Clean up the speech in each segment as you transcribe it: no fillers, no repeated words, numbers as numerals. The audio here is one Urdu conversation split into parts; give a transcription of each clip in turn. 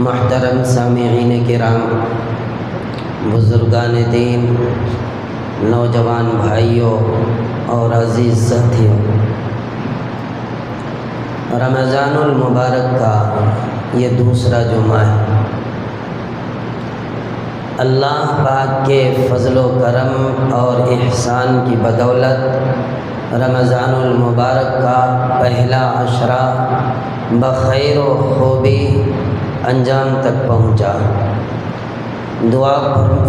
محترم سامعین کرام، بزرگان دین، نوجوان بھائیوں اور عزیز ساتھیوں، رمضان المبارک کا یہ دوسرا جمعہ ہے۔ اللہ پاک کے فضل و کرم اور احسان کی بدولت رمضان المبارک کا پہلا عشرہ بخیر و خوبی انجام تک پہنچا۔ دعا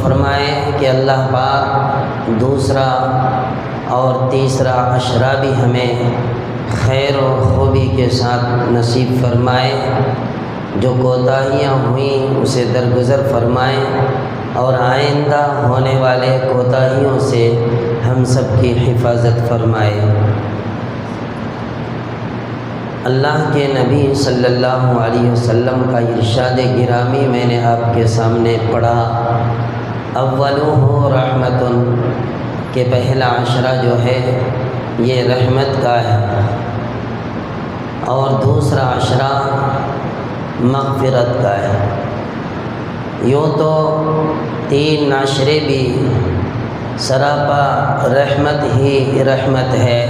فرمائیں کہ اللہ پاک دوسرا اور تیسرا عشرہ بھی ہمیں خیر و خوبی کے ساتھ نصیب فرمائے، جو کوتاہیاں ہوئیں اسے درگزر فرمائیں اور آئندہ ہونے والے کوتاہیوں سے ہم سب کی حفاظت فرمائے۔ اللہ کے نبی صلی اللہ علیہ وسلم کا ارشاد گرامی میں نے آپ کے سامنے پڑھا، اولہ رحمت، کہ پہلا عشرہ جو ہے یہ رحمت کا ہے اور دوسرا عشرہ مغفرت کا ہے۔ یوں تو تین عشرے بھی سراپا رحمت ہی رحمت ہے،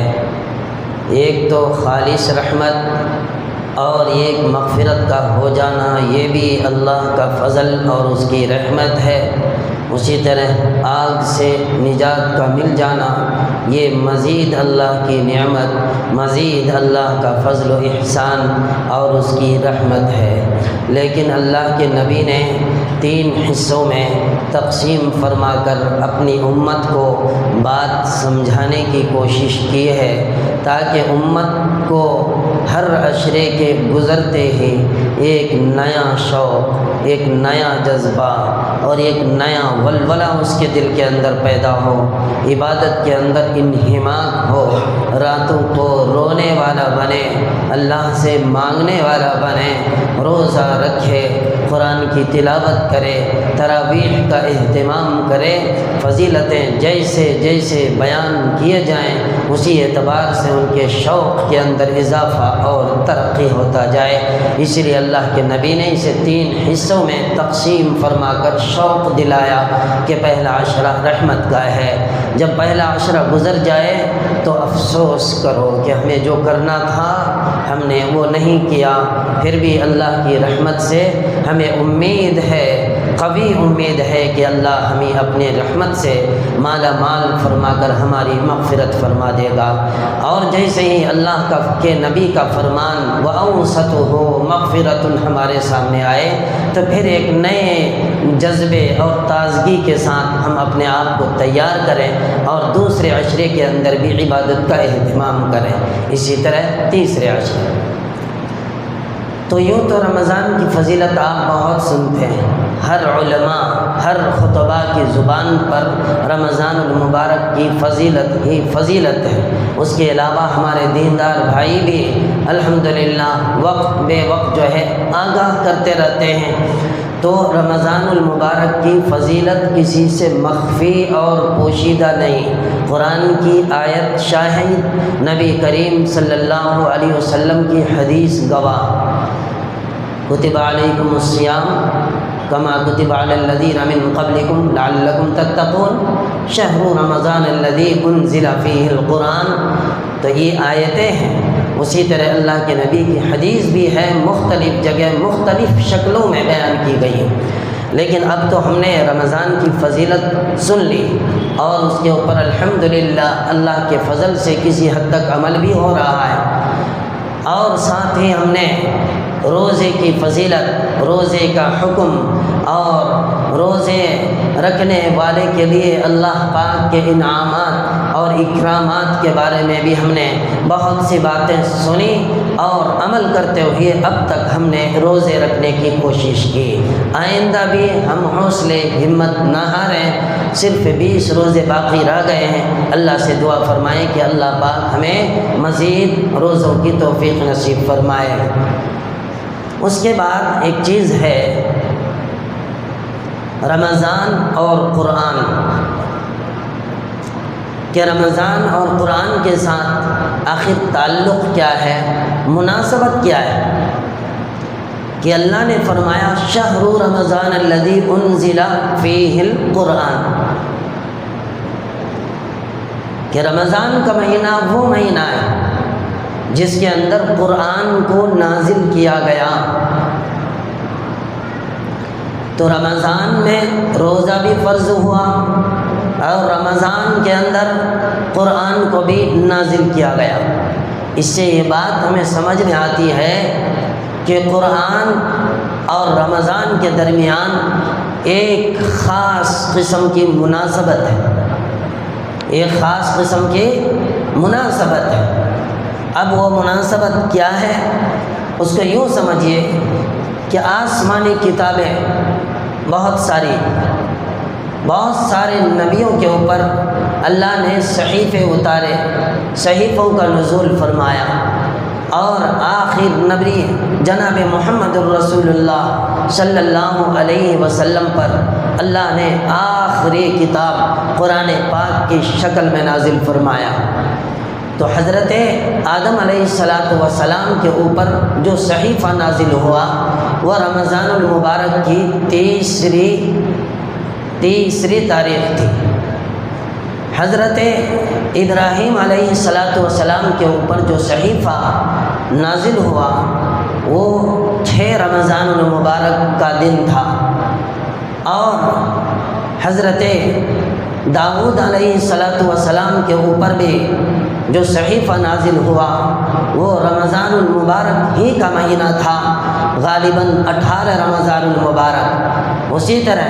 ایک تو خالص رحمت اور ایک مغفرت کا ہو جانا، یہ بھی اللہ کا فضل اور اس کی رحمت ہے۔ اسی طرح آگ سے نجات کا مل جانا، یہ مزید اللہ کی نعمت، مزید اللہ کا فضل و احسان اور اس کی رحمت ہے۔ لیکن اللہ کے نبی نے تین حصوں میں تقسیم فرما کر اپنی امت کو بات سمجھانے کی کوشش کی ہے، تاکہ امت کو ہر عشرے کے گزرتے ہی ایک نیا شوق، ایک نیا جذبہ اور ایک نیا ولولہ اس کے دل کے اندر پیدا ہو، عبادت کے اندر انہماک ہو، راتوں کو رونے والا بنے، اللہ سے مانگنے والا بنے، روزہ رکھے، قرآن کی تلاوت کرے، تراویح کا اہتمام کرے، فضیلتیں جیسے جیسے بیان کیے جائیں اسی اعتبار سے ان کے شوق کے اندر اضافہ اور ترقی ہوتا جائے۔ اس لیے اللہ کے نبی نے اسے تین حصوں میں تقسیم فرما کر شوق دلایا کہ پہلا عشرہ رحمت کا ہے۔ جب پہلا عشرہ گزر جائے تو افسوس کرو کہ ہمیں جو کرنا تھا ہم نے وہ نہیں کیا، پھر بھی اللہ کی رحمت سے ہمیں امید ہے، قوی امید ہے کہ اللہ ہمیں اپنے رحمت سے مالا مال فرما کر ہماری مغفرت فرما دے گا۔ اور جیسے ہی اللہ کے نبی کا فرمان وَأَوْسَطُهُ مَغْفِرَةٌ ہمارے سامنے آئے تو پھر ایک نئے جذبے اور تازگی کے ساتھ ہم اپنے آپ کو تیار کریں اور دوسرے عشرے کے اندر بھی عبادت کا اہتمام کریں۔ اسی طرح تیسرے عشرے، تو یوں تو رمضان کی فضیلت آپ بہت سنتے ہیں، ہر علماء، ہر خطبہ کی زبان پر رمضان المبارک کی فضیلت ہی فضیلت ہے۔ اس کے علاوہ ہمارے دیندار بھائی بھی الحمدللہ وقت بے وقت جو ہے آگاہ کرتے رہتے ہیں۔ تو رمضان المبارک کی فضیلت کسی سے مخفی اور پوشیدہ نہیں، قرآن کی آیت شاہد، نبی کریم صلی اللہ علیہ وسلم کی حدیث گواہ، کتب علیکم الصیام کما کتب علی الذین من قبلکم لعلکم تتقون شہر رمضان الذی انزل فیہ القرآن۔ تو یہ آیتیں ہیں، اسی طرح اللہ کے نبی کی حدیث بھی ہے، مختلف جگہ مختلف شکلوں میں بیان کی گئی ہے۔ لیکن اب تو ہم نے رمضان کی فضیلت سن لی اور اس کے اوپر الحمدللہ اللہ کے فضل سے کسی حد تک عمل بھی ہو رہا ہے، اور ساتھ ہی ہم نے روزے کی فضیلت، روزے کا حکم اور روزے رکھنے والے کے لیے اللہ پاک کے انعامات اور اکرامات کے بارے میں بھی ہم نے بہت سی باتیں سنی اور عمل کرتے ہوئے اب تک ہم نے روزے رکھنے کی کوشش کی۔ آئندہ بھی ہم حوصلے ہمت نہ ہاریں، صرف 20 روزے باقی رہ گئے ہیں۔ اللہ سے دعا فرمائیں کہ اللہ پاک ہمیں مزید روزوں کی توفیق نصیب فرمائے۔ اس کے بعد ایک چیز ہے رمضان اور قرآن، کہ رمضان اور قرآن کے ساتھ آخر تعلق کیا ہے، مناسبت کیا ہے۔ کہ اللہ نے فرمایا شہر رمضان الذی انزل فیہ القرآن، کہ رمضان کا مہینہ وہ مہینہ ہے جس کے اندر قرآن کو نازل کیا گیا۔ تو رمضان میں روزہ بھی فرض ہوا اور رمضان کے اندر قرآن کو بھی نازل کیا گیا۔ اس سے یہ بات ہمیں سمجھ میں آتی ہے کہ قرآن اور رمضان کے درمیان ایک خاص قسم کی مناسبت ہے، ایک خاص قسم کی مناسبت ہے۔ اب وہ مناسبت کیا ہے؟ اس کو یوں سمجھیے کہ آسمانی کتابیں بہت سارے نبیوں کے اوپر اللہ نے صحیفے اتارے، صحیفوں کا نزول فرمایا، اور آخر نبی جناب محمد الرسول اللہ صلی اللہ علیہ وسلم پر اللہ نے آخری کتاب قرآن پاک کی شکل میں نازل فرمایا۔ تو حضرت آدم علیہ السلام کے اوپر جو صحیفہ نازل ہوا وہ رمضان المبارک کی تیسری تاریخ تھی۔ حضرت ابراہیم علیہ السلام کے اوپر جو صحیفہ نازل ہوا وہ 6 رمضان المبارک کا دن تھا، اور حضرت داؤد علیہ السلام کے اوپر بھی جو صحیفہ نازل ہوا وہ رمضان المبارک ہی کا مہینہ تھا، غالباً 18 رمضان المبارک۔ اسی طرح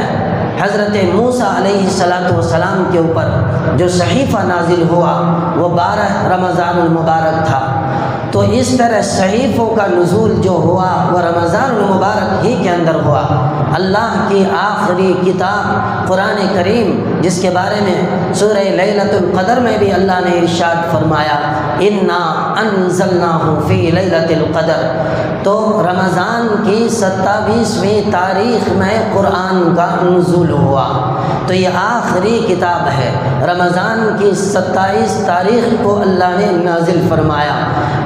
حضرت موسیٰ علیہ السلام کے اوپر جو صحیفہ نازل ہوا وہ 12 رمضان المبارک تھا۔ تو اس طرح صحیفوں کا نزول جو ہوا وہ رمضان المبارک ہی کے اندر ہوا۔ اللہ کی آخری کتاب قرآن کریم، جس کے بارے میں سورہ لیلۃ القدر میں بھی اللہ نے ارشاد فرمایا انا انزلناہ فی لیلۃ القدر، تو رمضان کی 27ویں تاریخ میں قرآن کا نزول ہوا۔ تو یہ آخری کتاب ہے، رمضان کی 27 تاریخ کو اللہ نے نازل فرمایا۔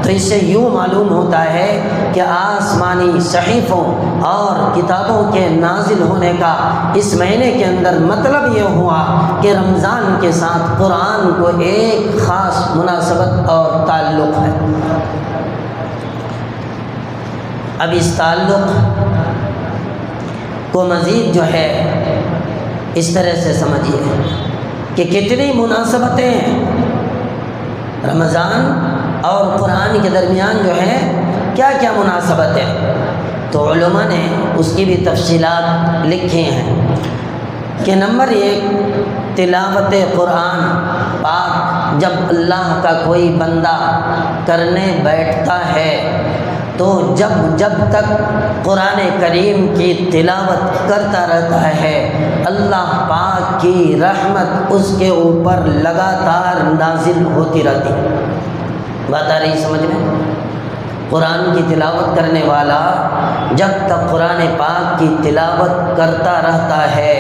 تو اس سے یوں معلوم ہوتا ہے کہ آسمانی صحیفوں اور کتابوں کے نازل ہونے کا اس مہینے کے اندر مطلب یہ ہوا کہ رمضان کے ساتھ قرآن کو ایک خاص مناسبت اور تعلق ہے۔ اب اس تعلق کو مزید جو ہے اس طرح سے سمجھیے کہ کتنی مناسبتیں رمضان اور قرآن کے درمیان جو ہے کیا کیا مناسبت ہے۔ تو علماء نے اس کی بھی تفصیلات لکھی ہیں کہ نمبر 1، تلاوت قرآن پاک جب اللہ کا کوئی بندہ کرنے بیٹھتا ہے تو جب تک قرآن کریم کی تلاوت کرتا رہتا ہے اللہ پاک کی رحمت اس کے اوپر لگاتار نازل ہوتی رہتی۔ بات آ رہی سمجھ میں؟ قرآن کی تلاوت کرنے والا جب تک قرآن پاک کی تلاوت کرتا رہتا ہے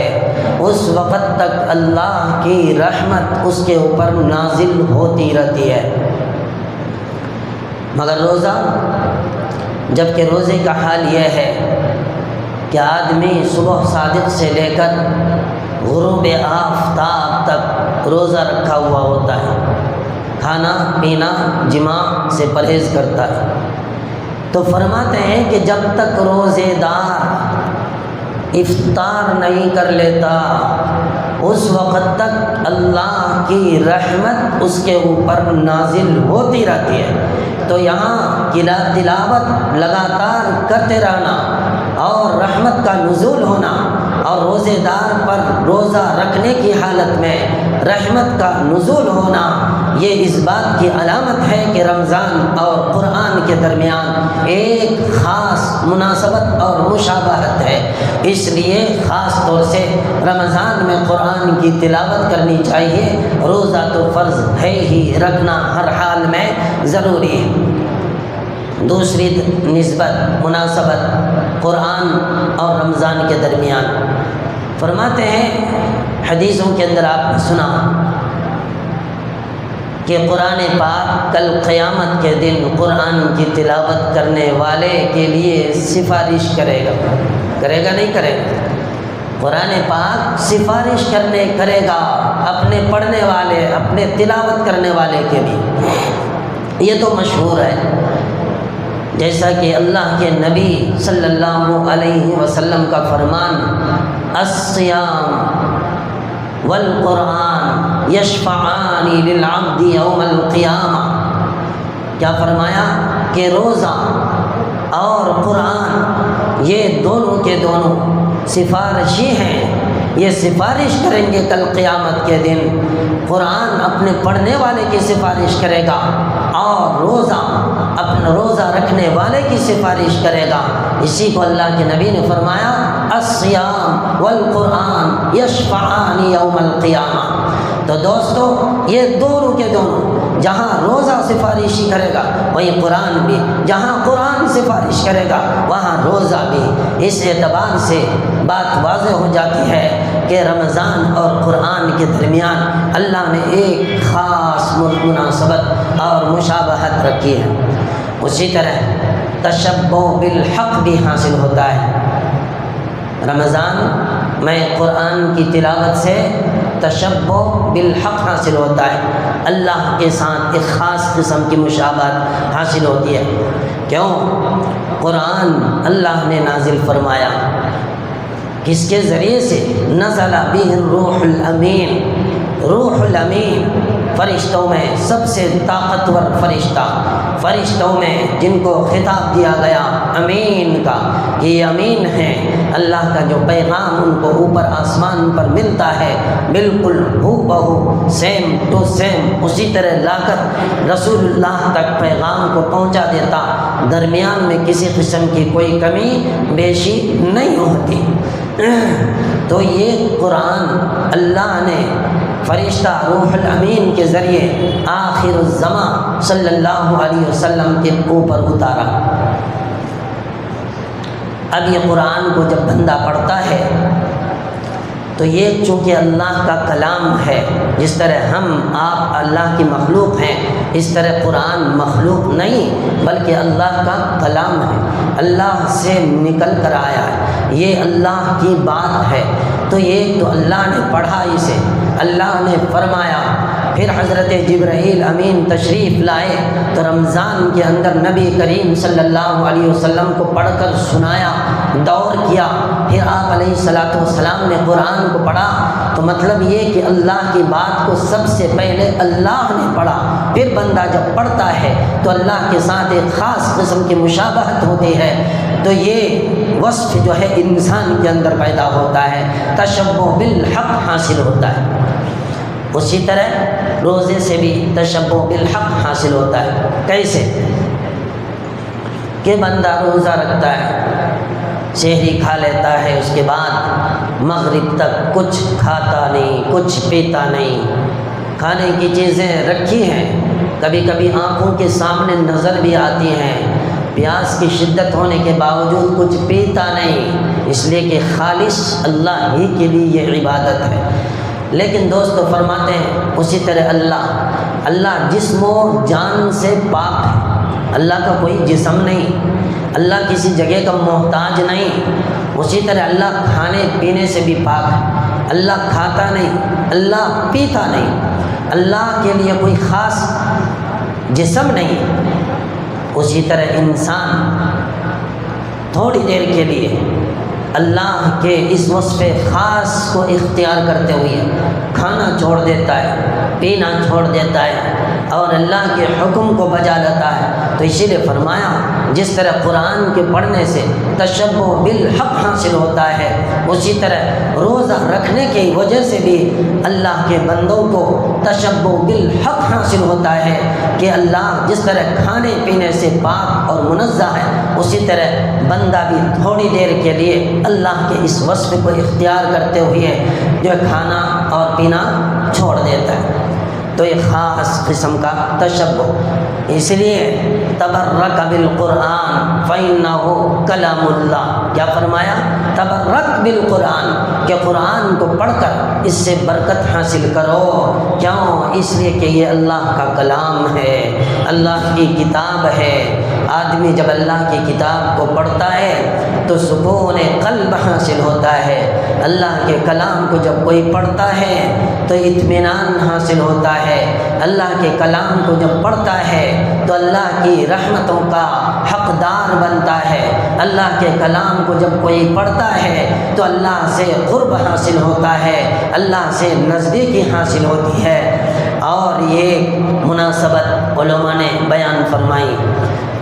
اس وقت تک اللہ کی رحمت اس کے اوپر نازل ہوتی رہتی ہے۔ مگر روزہ، جبکہ روزے کا حال یہ ہے کہ آدمی صبح صادق سے لے کر غروب آفتاب تک روزہ رکھا ہوا ہوتا ہے، کھانا پینا جماع سے پرہیز کرتا ہے، تو فرماتے ہیں کہ جب تک روزے دار افطار نہیں کر لیتا اس وقت تک اللہ کی رحمت اس کے اوپر نازل ہوتی رہتی ہے۔ تو یہاں تلاوت لگاتار کرتے رہنا اور رحمت کا نزول ہونا اور روزے دار پر روزہ رکھنے کی حالت میں رحمت کا نزول ہونا یہ اس بات کی علامت ہے کہ رمضان اور قرآن کے درمیان ایک خاص مناسبت اور مشابہت ہے۔ اس لیے خاص طور سے رمضان میں قرآن کی تلاوت کرنی چاہیے، روزہ تو فرض ہے ہی، رکھنا ہر حال میں ضروری ہے۔ دوسری نسبت مناسبت قرآن اور رمضان کے درمیان، فرماتے ہیں حدیثوں کے اندر آپ نے سنا کہ قرآن پاک کل قیامت کے دن قرآن کی تلاوت کرنے والے کے لیے سفارش کرے گا نہیں کرے گا؟ قرآن پاک سفارش کرے گا اپنے پڑھنے والے، اپنے تلاوت کرنے والے کے لیے۔ یہ تو مشہور ہے، جیسا کہ اللہ کے نبی صلی اللہ علیہ وسلم کا فرمان، الصیام والقرآن یشفعان للعبد یوم القیامہ، کیا فرمایا کہ روزہ اور قرآن یہ دونوں کے دونوں سفارشی ہیں، یہ سفارش کریں گے کل قیامت کے دن۔ قرآن اپنے پڑھنے والے کی سفارش کرے گا اور روزہ اپنا روزہ رکھنے والے کی سفارش کرے گا۔ اسی کو اللہ کے نبی نے فرمایا، الصیام والقرآن یشفعان یوم القیامہ۔ تو دوستو یہ دونوں کے دونوں، جہاں روزہ سفارشی کرے گا وہیں قرآن بھی، جہاں قرآن سفارش کرے گا وہاں روزہ بھی۔ اس اعتبار سے بات واضح ہو جاتی ہے کہ رمضان اور قرآن کے درمیان اللہ نے ایک خاص مناسبت اور مشابہت رکھی ہے۔ اسی طرح تشبہ بالحق بھی حاصل ہوتا ہے۔ رمضان میں قرآن کی تلاوت سے تشبہ بالحق حاصل ہوتا ہے، اللہ کے ساتھ ایک خاص قسم کی مشابہت حاصل ہوتی ہے۔ کیوں؟ قرآن اللہ نے نازل فرمایا، کس کے ذریعے سے؟ نزل بہ الروح الامین، روح الامین فرشتوں میں سب سے طاقتور فرشتوں میں جن کو خطاب دیا گیا امین کا، یہ امین ہیں۔ اللہ کا جو پیغام ان کو اوپر آسمان پر ملتا ہے بالکل ہو بہو سیم ٹو سیم اسی طرح لا کر رسول اللہ تک پیغام کو پہنچا دیتا، درمیان میں کسی قسم کی کوئی کمی بیشی نہیں ہوتی۔ تو یہ قرآن اللہ نے فرشتہ روح الامین کے ذریعے آخر الزمان صلی اللہ علیہ وسلم کے اوپر اتارا۔ اب یہ قرآن کو جب بندہ پڑھتا ہے تو یہ چونکہ اللہ کا کلام ہے، جس طرح ہم آپ اللہ کی مخلوق ہیں، اس طرح قرآن مخلوق نہیں بلکہ اللہ کا کلام ہے، اللہ سے نکل کر آیا ہے، یہ اللہ کی بات ہے۔ تو یہ تو اللہ نے پڑھا اسے، اللہ نے فرمایا، پھر حضرت جبرائیل امین تشریف لائے تو رمضان کے اندر نبی کریم صلی اللہ علیہ وسلم کو پڑھ کر سنایا، دور کیا، پھر آپ علیہ الصلوۃ والسلام نے قرآن کو پڑھا۔ تو مطلب یہ کہ اللہ کی بات کو سب سے پہلے اللہ نے پڑھا، پھر بندہ جب پڑھتا ہے تو اللہ کے ساتھ ایک خاص قسم کی مشابہت ہوتی ہے، تو یہ وصف جو ہے انسان کے اندر پیدا ہوتا ہے، تشبہ بالحق حاصل ہوتا ہے۔ اسی طرح روزے سے بھی تشبہ بالحق حاصل ہوتا ہے۔ کیسے؟ کہ بندہ روزہ رکھتا ہے، سحری کھا لیتا ہے، اس کے بعد مغرب تک کچھ کھاتا نہیں، کچھ پیتا نہیں، کھانے کی چیزیں رکھی ہیں، کبھی کبھی آنکھوں کے سامنے نظر بھی آتی ہیں، پیاس کی شدت ہونے کے باوجود کچھ پیتا نہیں، اس لیے کہ خالص اللہ ہی کے لیے یہ عبادت ہے۔ لیکن دوستو فرماتے ہیں اسی طرح اللہ جسم و جان سے پاک ہے، اللہ کا کوئی جسم نہیں، اللہ کسی جگہ کا محتاج نہیں۔ اسی طرح اللہ کھانے پینے سے بھی پاک ہے، اللہ کھاتا نہیں، اللہ پیتا نہیں، اللہ کے لیے کوئی خاص جسم نہیں۔ اسی طرح انسان تھوڑی دیر کے لیے اللہ کے اس وصف خاص کو اختیار کرتے ہوئے کھانا چھوڑ دیتا ہے، پینا چھوڑ دیتا ہے اور اللہ کے حکم کو بجا لیتا ہے۔ تو اسی لیے فرمایا جس طرح قرآن کے پڑھنے سے تشبہ بالحق حاصل ہوتا ہے، اسی طرح روزہ رکھنے کی وجہ سے بھی اللہ کے بندوں کو تشبہ بالحق حاصل ہوتا ہے کہ اللہ جس طرح کھانے پینے سے پاک اور منزہ ہے، اسی طرح بندہ بھی تھوڑی دیر کے لیے اللہ کے اس وصف کو اختیار کرتے ہوئے جو کھانا اور پینا چھوڑ دیتا ہے۔ تو یہ خاص قسم کا تشبہ، اس لیے تبرک بالقرآن فإنہ کلام اللہ، کیا فرمایا؟ تبرک بالقرآن کہ قرآن کو پڑھ کر اس سے برکت حاصل کرو۔ کیوں؟ اس لیے کہ یہ اللہ کا کلام ہے، اللہ کی کتاب ہے۔ آدمی جب اللہ کی کتاب کو پڑھتا ہے تو سکون قلب حاصل ہوتا ہے۔ اللہ کے کلام کو جب کوئی پڑھتا ہے تو اطمینان حاصل ہوتا ہے۔ اللہ کے کلام کو جب پڑھتا ہے تو اللہ کی رحمتوں کا حقدار بنتا ہے۔ اللہ کے کلام کو جب کوئی پڑھتا ہے تو اللہ سے قرب حاصل ہوتا ہے، اللہ سے نزدیکی حاصل ہوتی ہے۔ اور یہ مناسبت علماء نے بیان فرمائی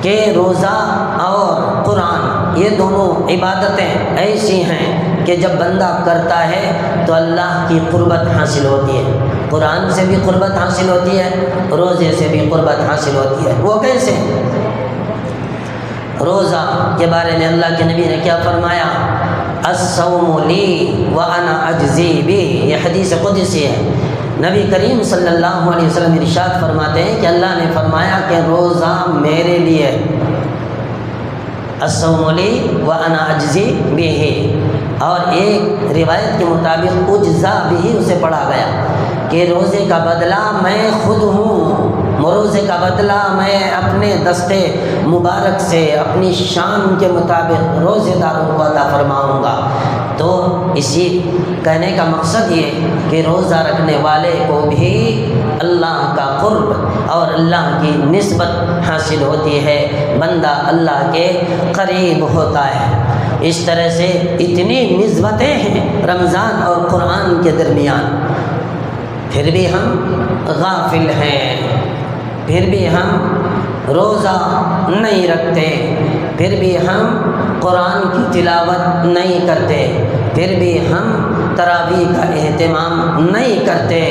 کہ روزہ اور قرآن یہ دونوں عبادتیں ایسی ہیں کہ جب بندہ کرتا ہے تو اللہ کی قربت حاصل ہوتی ہے۔ قرآن سے بھی قربت حاصل ہوتی ہے، روزے سے بھی قربت حاصل ہوتی ہے۔ وہ کیسے؟ روزہ کے بارے میں اللہ کے نبی نے کیا فرمایا؟ الصوم لی وانا اجزی بہ، یہ حدیث قدسی ہے۔ نبی کریم صلی اللہ علیہ وسلم ارشاد فرماتے ہیں کہ اللہ نے فرمایا کہ روزہ میرے لیے، الصوم لی وانا اجزی بہ۔ اور ایک روایت کے مطابق اجزا بھی اسے پڑھا گیا کہ روزے کا بدلہ میں خود ہوں، روزے کا بدلہ میں اپنے دستے مبارک سے اپنی شان کے مطابق روزے داروں کو عطا فرماؤں گا۔ تو اسی کہنے کا مقصد یہ کہ روزہ رکھنے والے کو بھی اللہ کا قرب اور اللہ کی نسبت حاصل ہوتی ہے، بندہ اللہ کے قریب ہوتا ہے۔ اس طرح سے اتنی نسبتیں ہیں رمضان اور قرآن کے درمیان، پھر بھی ہم غافل ہیں، پھر بھی ہم روزہ نہیں رکھتے، پھر بھی ہم قرآن کی تلاوت نہیں کرتے، پھر بھی ہم تراویح کا اہتمام نہیں کرتے۔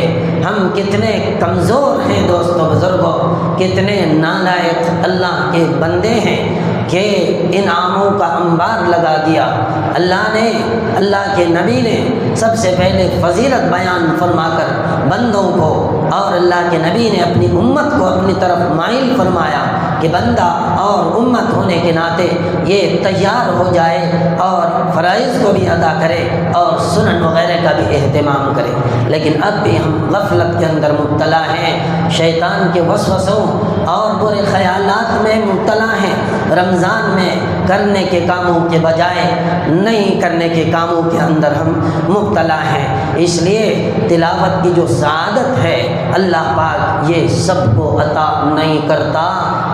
ہم کتنے کمزور ہیں دوستو بزرگوں، کتنے نالائق اللہ کے بندے ہیں کہ انعاموں کا انبار لگا دیا۔ اللہ نے، اللہ کے نبی نے سب سے پہلے فضیلت بیان فرما کر بندوں کو، اور اللہ کے نبی نے اپنی امت کو اپنی طرف مائل فرمایا کہ بندہ اور امت ہونے کے ناطے یہ تیار ہو جائے اور فرائض کو بھی ادا کرے اور سنن وغیرہ کا بھی اہتمام کرے۔ لیکن اب بھی ہم غفلت کے اندر مبتلا ہیں، شیطان کے وسوسوں اور برے خیالات میں مبتلا ہیں۔ رمضان میں کرنے کے کاموں کے بجائے نہیں کرنے کے کاموں کے اندر ہم مبتلا ہیں۔ اس لیے تلاوت کی جو سعادت ہے اللہ پاک یہ سب کو عطا نہیں کرتا۔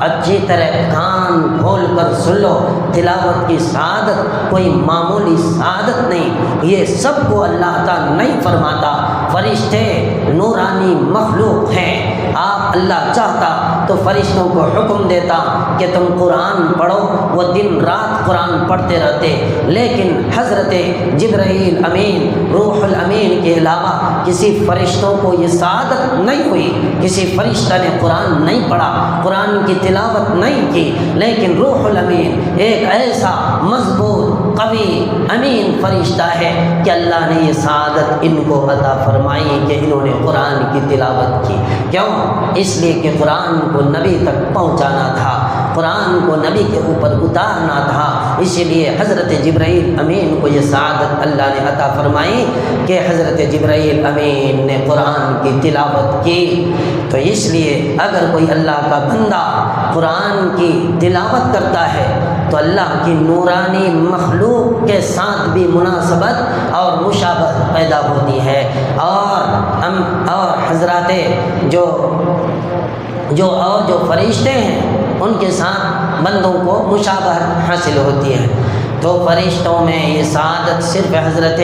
اچھی طرح کان کھول کر سن لو، تلاوت کی سعادت کوئی معمولی سعادت نہیں، یہ سب کو اللہ عطا نہیں فرماتا۔ فرشتے نورانی مخلوق ہیں، آپ اللہ چاہتا تو فرشتوں کو حکم دیتا کہ تم قرآن پڑھو، وہ دن رات قرآن پڑھتے رہتے، لیکن حضرت جبرائیل امین، روح الامین کے علاوہ کسی فرشتوں کو یہ سعادت نہیں ہوئی، کسی فرشتہ نے قرآن نہیں پڑھا، قرآن کی تلاوت نہیں کی، لیکن روح الامین ایک ایسا مضبوط قوی امین فرشتہ ہے کہ اللہ نے یہ سعادت ان کو عطا فرمائی کہ انہوں نے قرآن کی تلاوت کی۔ کیوں؟ اس لیے کہ قرآن کو نبی تک پہنچانا تھا، قرآن کو نبی کے اوپر اتارنا تھا، اسی لیے حضرت جبرائیل امین کو یہ سعادت اللہ نے عطا فرمائی کہ حضرت جبرائیل امین نے قرآن کی تلاوت کی۔ تو اس لیے اگر کوئی اللہ کا بندہ قرآن کی تلاوت کرتا ہے تو اللہ کی نورانی مخلوق کے ساتھ بھی مناسبت اور مشابہت پیدا ہوتی ہے، اور حضرات جو فرشتے ہیں ان کے ساتھ بندوں کو مشابہت حاصل ہوتی ہے۔ تو فرشتوں میں یہ سعادت صرف حضرت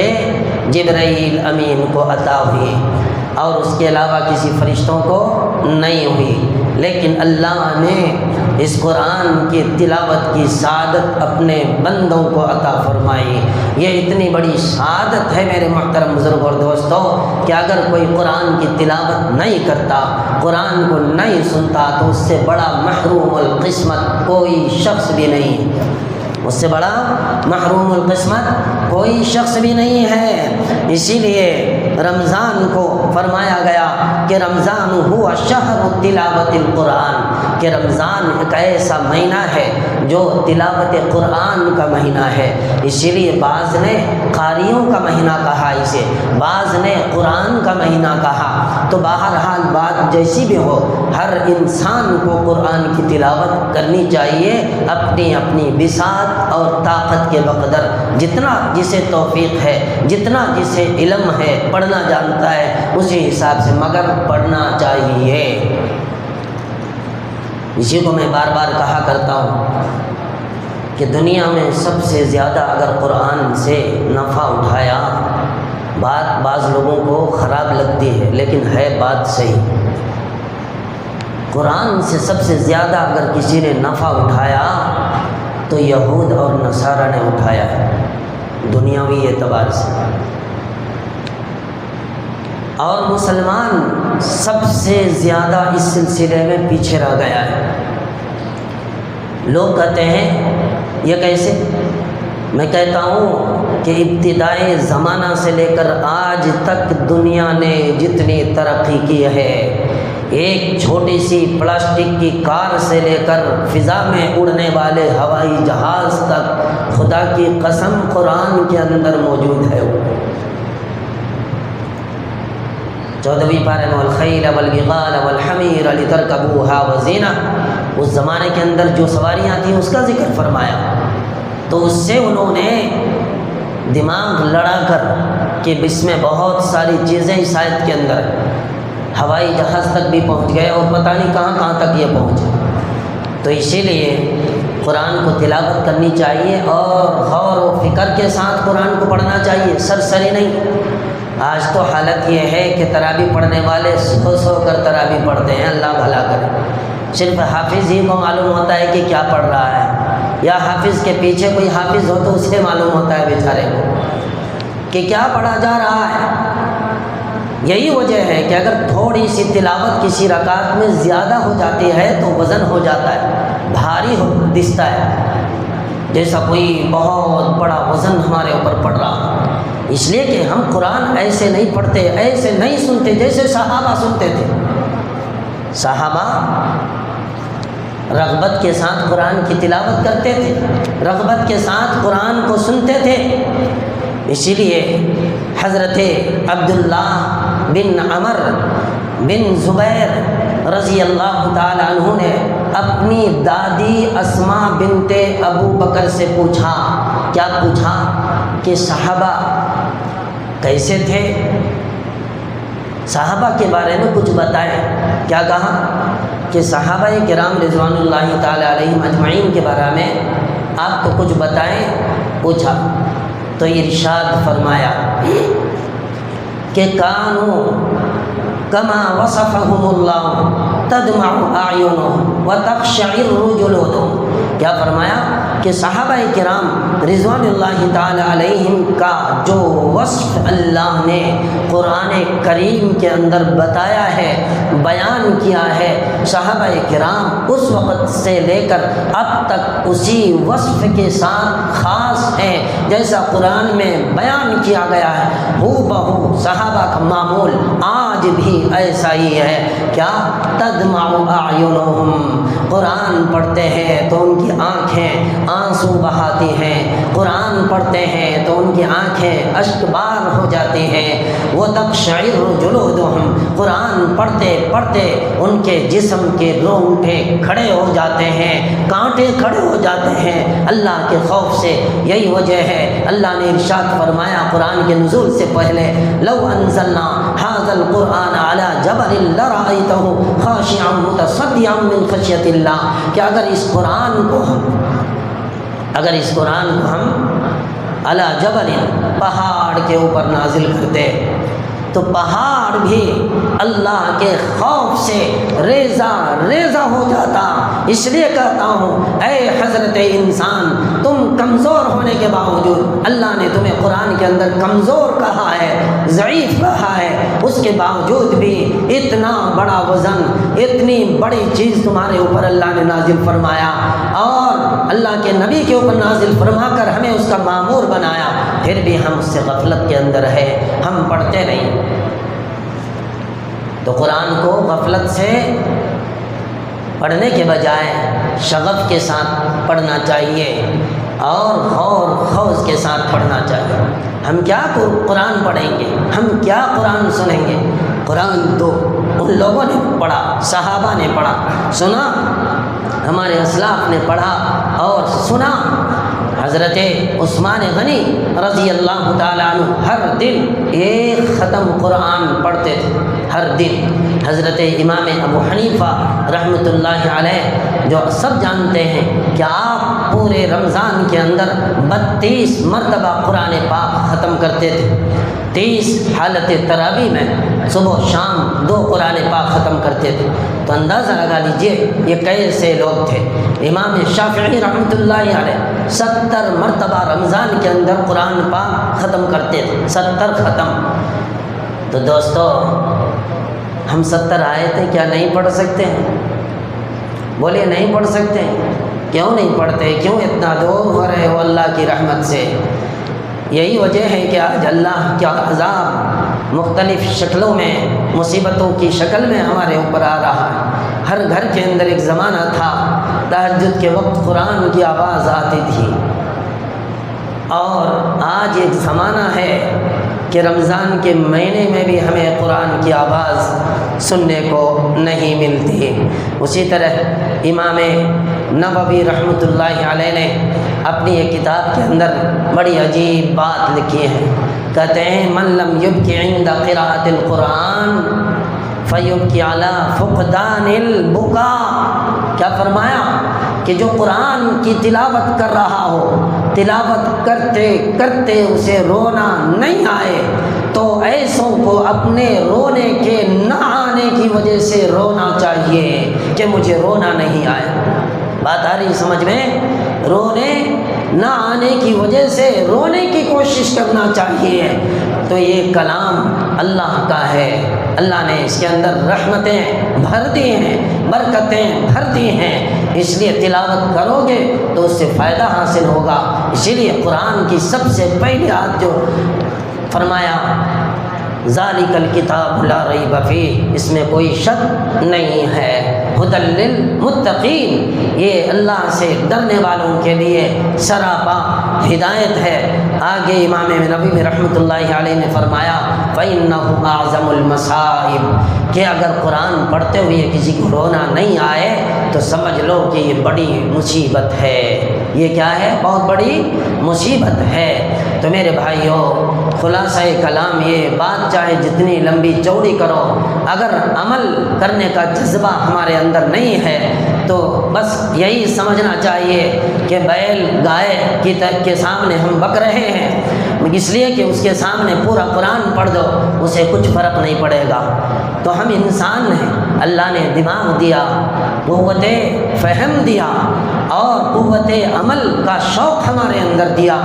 جبرائیل امین کو عطا ہوئی اور اس کے علاوہ کسی فرشتوں کو نہیں ہوئی، لیکن اللہ نے اس قرآن کی تلاوت کی سعادت اپنے بندوں کو عطا فرمائی۔ یہ اتنی بڑی سعادت ہے میرے محترم بزرگوں اور دوستوں کہ اگر کوئی قرآن کی تلاوت نہیں کرتا، قرآن کو نہیں سنتا تو اس سے بڑا محروم القسمت کوئی شخص بھی نہیں، اس سے بڑا محروم القسمت کوئی شخص بھی نہیں ہے۔ اسی لیے رمضان کو فرمایا گیا کہ رمضان ہوا شہر تلاوت القرآن، کہ رمضان ایک ایسا مہینہ ہے جو تلاوت قرآن کا مہینہ ہے۔ اسی لیے بعض نے قاریوں کا مہینہ کہا اسے، بعض نے قرآن کا مہینہ کہا۔ تو بہرحال بات جیسی بھی ہو، ہر انسان کو قرآن کی تلاوت کرنی چاہیے اپنی اپنی بساط اور طاقت کے بقدر، جتنا جسے توفیق ہے، جتنا جسے علم ہے، پڑھنا جانتا ہے اسی حساب سے، مگر پڑھنا چاہیے۔ اسی کو میں بار بار کہا کرتا ہوں کہ دنیا میں سب سے زیادہ اگر قرآن سے نفع اٹھایا، بات بعض لوگوں کو خراب لگتی ہے لیکن ہے بات صحیح، قرآن سے سب سے زیادہ اگر کسی نے نفع اٹھایا تو یہود اور نصارہ نے اٹھایا ہے دنیاوی اعتبار سے، اور مسلمان سب سے زیادہ اس سلسلے میں پیچھے رہ گیا ہے۔ لوگ کہتے ہیں یہ کیسے؟ میں کہتا ہوں کہ ابتدائی زمانہ سے لے کر آج تک دنیا نے جتنی ترقی کی ہے، ایک چھوٹی سی پلاسٹک کی کار سے لے کر فضا میں اڑنے والے ہوائی جہاز تک، خدا کی قسم قرآن کے اندر موجود ہے۔ 14ویں پارے میں والخیل والبغال والحمیر لترکبوها وزینہ، اس زمانے کے اندر جو سواریاں تھیں اس کا ذکر فرمایا، تو اس سے انہوں نے دماغ لڑا کر کہ اس میں بہت ساری چیزیں اس آیت کے اندر ہیں، ہوائی جہاز تک بھی پہنچ گئے اور پتہ نہیں کہاں کہاں تک یہ پہنچے۔ تو اسی لیے قرآن کو تلاوت کرنی چاہیے اور غور و فکر کے ساتھ قرآن کو پڑھنا چاہیے، سرسری نہیں۔ آج تو حالت یہ ہے کہ تراویح پڑھنے والے سو کر تراویح پڑھتے ہیں، اللہ بھلا کرے، صرف حافظ ہی کو معلوم ہوتا ہے کہ کیا پڑھ رہا ہے، یا حافظ کے پیچھے کوئی حافظ ہو تو اسے معلوم ہوتا ہے بیچارے کو کہ کیا پڑھا جا رہا ہے۔ یہی وجہ ہے کہ اگر تھوڑی سی تلاوت کسی رکعت میں زیادہ ہو جاتی ہے تو وزن ہو جاتا ہے، بھاری دستا ہے، جیسا کوئی بہت بڑا وزن ہمارے اوپر پڑ رہا۔ اس لیے کہ ہم قرآن ایسے نہیں پڑھتے، ایسے نہیں سنتے جیسے صحابہ سنتے تھے۔ صحابہ رغبت کے ساتھ قرآن کی تلاوت کرتے تھے، رغبت کے ساتھ قرآن کو سنتے تھے۔ اسی لیے حضرت عبداللہ بن عمر بن زبیر رضی اللہ تعالی عنہ نے اپنی دادی اسماء بنت ابو بکر سے پوچھا، کیا پوچھا کہ صحابہ کیسے تھے، صحابہ کے بارے میں کچھ بتائیں۔ کیا کہا کہ صحابہ کرام رضوان اللہ تعالی علیہم اجمعین کے بارے میں آپ کو کچھ بتائیں، پوچھا تو ارشاد فرمایا کہ کانوا کما وصفهم اللہ تدمع اعینهم وتقشعر جلودهم۔ کیا فرمایا کہ صحابہ کرام رضوان اللہ تعالی علیہم کا جو وصف اللہ نے قرآن کریم کے اندر بتایا ہے، بیان کیا ہے، صحابہ کرام اس وقت سے لے کر اب تک اسی وصف کے ساتھ خاص ہیں جیسا قرآن میں بیان کیا گیا ہے، ہو بہو صحابہ کا معمول آج بھی ایسا ہی ہے۔ کیا تدمع اعینہم، قرآن پڑھتے ہیں تو ان کی آنکھیں آنسو بہاتی ہیں، قرآن پڑھتے ہیں تو ان کی آنکھیں اشک بار ہو جاتی ہیں۔ وتقشعر جلودہم، قرآن پڑھتے پڑھتے ان کے جسم کے رونگٹے کھڑے ہو جاتے ہیں، کانٹے کھڑے ہو جاتے ہیں اللہ کے خوف سے۔ یہی وجہ ہے اللہ نے ارشاد فرمایا قرآن کے نزول سے پہلے، لو انزلنا ھذا القرآن علی جبل لرأیتہ خاشعا متصدعا من خشیۃ اللہ، کہ اگر اس قرآن کو ہم علی جبل، پہاڑ کے اوپر نازل کرتے تو پہاڑ بھی اللہ کے خوف سے ریزہ ریزہ ہو جاتا۔ اس لیے کہتا ہوں اے حضرت انسان، تم کمزور ہونے کے باوجود اللہ نے تمہیں قرآن کے اندر کمزور کہا ہے، ضعیف کہا ہے، اس کے باوجود بھی اتنا بڑا وزن، اتنی بڑی چیز تمہارے اوپر اللہ نے نازل فرمایا، اور اللہ کے نبی کے اوپر نازل فرما کر ہمیں اس کا مامور بنایا۔ پھر بھی ہم اس سے غفلت کے اندر ہے، ہم پڑھتے نہیں۔ تو قرآن کو غفلت سے پڑھنے کے بجائے شغف کے ساتھ پڑھنا چاہیے اور غور خوض کے ساتھ پڑھنا چاہیے۔ ہم کیا قرآن پڑھیں گے، ہم کیا قرآن سنیں گے؟ قرآن تو ان لوگوں نے پڑھا، صحابہ نے پڑھا، سنا، ہمارے اسلاف نے پڑھا اور سنا۔ حضرت عثمان غنی رضی اللہ تعالیٰ عنہ ہر دن ایک ختم قرآن پڑھتے تھے، ہر دن۔ حضرت امام ابو حنیفہ رحمۃ اللہ علیہ جو سب جانتے ہیں کہ آپ پورے رمضان کے اندر 32 مرتبہ قرآن پاک ختم کرتے تھے، 30 حالت تراویح میں صبح و شام 2 قرآن پاک ختم کرتے تھے۔ تو اندازہ لگا لیجئے یہ کیسے لوگ تھے۔ امام شافعی رحمۃ اللہ علیہ 70 مرتبہ رمضان کے اندر قرآن پاک ختم کرتے تھے، 70 ختم۔ تو دوستو ہم 70 آئے تھے، کیا نہیں پڑھ سکتے ہیں؟ بولے نہیں پڑھ سکتے ہیں؟ کیوں نہیں پڑھتے؟ کیوں اتنا دور ہو رہے ہو اللہ کی رحمت سے؟ یہی وجہ ہے کہ آج اللہ کا عذاب مختلف شکلوں میں، مصیبتوں کی شکل میں ہمارے اوپر آ رہا ہے۔ ہر گھر کے اندر ایک زمانہ تھا تہجد کے وقت قرآن کی آواز آتی تھی، اور آج ایک زمانہ ہے کہ رمضان کے مہینے میں بھی ہمیں قرآن کی آواز سننے کو نہیں ملتی۔ اسی طرح امام نووی رحمۃ اللہ علیہ نے اپنی ایک کتاب کے اندر بڑی عجیب بات لکھی ہے، کہتے ہیں من لم یبکی عند قراءۃ القرآن فیبکی علی فقدان البکا۔ کیا فرمایا کہ جو قرآن کی تلاوت کر رہا ہو، تلاوت کرتے کرتے اسے رونا نہیں آئے تو ایسوں کو اپنے رونے کے نہ آنے کی وجہ سے رونا چاہیے کہ مجھے رونا نہیں آئے۔ بات آ رہی سمجھ میں؟ رونے نہ آنے کی وجہ سے رونے کی کوشش کرنا چاہیے۔ تو یہ کلام اللہ کا ہے، اللہ نے اس کے اندر رحمتیں بھر دی ہیں، برکتیں بھر دی ہیں، اس لیے تلاوت کرو گے تو اس سے فائدہ حاصل ہوگا۔ اسی لیے قرآن کی سب سے پہلی آیت جو فرمایا ذالک الکتاب لا ریب فیہ، اس میں کوئی شک نہیں ہے، ھدی للمتقین، یہ اللہ سے ڈرنے والوں کے لیے سراپا ہدایت ہے۔ آگے امام نووی رحمۃ اللہ علیہ نے فرمایا فإنہ اعظم المصائب، کہ اگر قرآن پڑھتے ہوئے کسی کو رونا نہیں آئے تو سمجھ لو کہ یہ بڑی مصیبت ہے۔ یہ کیا ہے؟ بہت بڑی مصیبت ہے۔ تو میرے بھائیوں، خلاصہ کلام یہ بات چاہے جتنی لمبی چوڑی کرو، اگر عمل کرنے کا جذبہ ہمارے اندر نہیں ہے تو بس یہی سمجھنا چاہیے کہ بیل گائے کے سامنے ہم بک رہے ہیں، اس لیے کہ اس کے سامنے پورا قرآن پڑھ دو اسے کچھ فرق نہیں پڑے گا۔ تو ہم انسان ہیں، اللہ نے دماغ دیا، قوت فہم دیا اور قوت عمل کا شوق ہمارے اندر دیا۔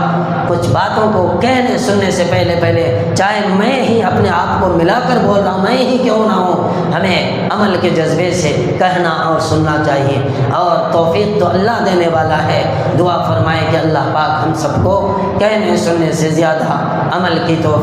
کچھ باتوں کو کہنے سننے سے پہلے چاہے میں ہی اپنے آپ کو ملا کر بول رہا ہوں، میں ہی کیوں نہ ہوں، ہمیں عمل کے جذبے سے کہنا اور سننا چاہیے، اور توفیق تو اللہ دینے والا ہے۔ دعا فرمائے کہ اللہ پاک ہم سب کو کہنے سننے سے زیادہ عمل کی توفیق